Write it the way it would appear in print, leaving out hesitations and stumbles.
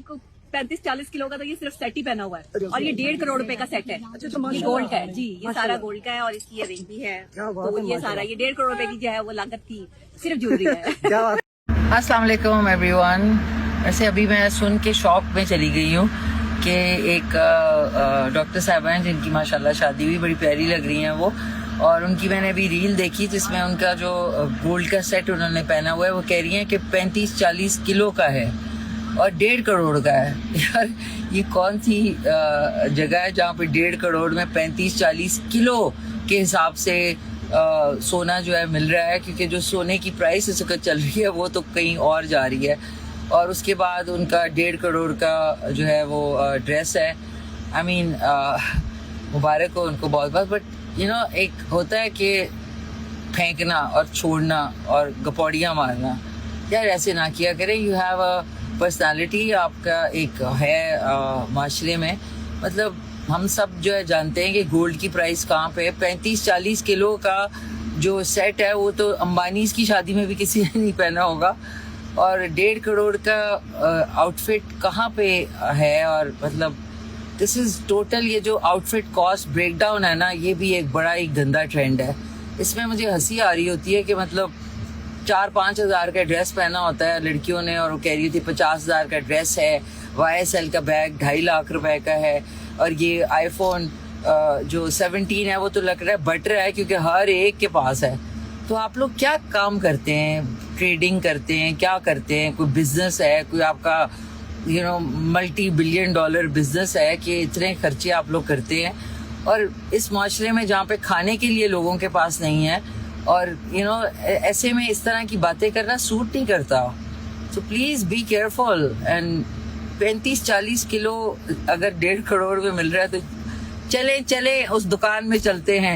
एक 35-40 किलो का तो ये सिर्फ सेट ही पहना हुआ है और ये 1.5 करोड़ रुपए का सेट है। ये गोल्ड का है जी, ये सारा गोल्ड का है और इसकी ये रिंग भी है। तो ये सारा ये 1.5 करोड़ रुपए की जो है वो लागत की सिर्फ ज्वेलरी है। अस्सलाम वालेकुम एवरीवन। वैसे अभी मैं सुन के शॉक में चली गई हूँ कि एक डॉक्टर साहब हैं जिनकी माशाल्लाह शादी भी बड़ी प्यारी लग रही है वो, और उनकी मैंने अभी रील देखी जिसमें उनका जो गोल्ड का सेट उन्होंने पहना हुआ है वो कह रही हैं कि 35-40 किलो का है और 1.5 करोड़ का है। यार ये कौन सी जगह है जहाँ पे 1.5 करोड़ में 35-40 किलो के हिसाब से सोना जो है मिल रहा है, क्योंकि जो सोने की प्राइस इस वक्त चल रही है वो तो कहीं और जा रही है। और उसके बाद उनका 1.5 करोड़ का जो है वो ड्रेस है। आई मीन मुबारक हो उनको बहुत बहुत। बट यू नो एक होता है कि फेंकना और छोड़ना और गपौड़ियाँ मारना, यार ऐसे ना किया करें। यू हैव अ पर्सनालिटी, आपका एक है माशरे में। मतलब हम सब जो है जानते हैं कि गोल्ड की प्राइस कहाँ पे है। 35-40 किलो का जो सेट है वो तो अंबानी की शादी में भी किसी ने नहीं पहना होगा, और 1.5 करोड़ का आउटफिट कहाँ पे है। और मतलब दिस इज टोटल, ये जो आउटफिट कॉस्ट ब्रेकडाउन है ना, ये भी एक बड़ा ही गंदा ट्रेंड है। इसमें मुझे हंसी आ रही होती है कि मतलब 4-5 हज़ार का ड्रेस पहना होता है लड़कियों ने, और वो कह रही थी 50,000 का ड्रेस है, YSL का बैग 2.5 लाख रुपए का है, और ये आईफोन जो 17 है वो तो लग रहा है बट रहा है क्योंकि हर एक के पास है। तो आप लोग क्या काम करते हैं? ट्रेडिंग करते हैं? क्या करते हैं? कोई बिजनेस है? कोई आपका $multi-billion बिजनेस है कि इतने खर्चे आप लोग करते हैं? और इस माशरे में जहाँ पे खाने के लिए लोगों के पास नहीं है, और ऐसे में इस तरह की बातें करना सूट नहीं करता। So please be careful. And 35-40 kilo अगर 1.5 करोड़ में मिल रहा है तो चले उस दुकान में चलते हैं।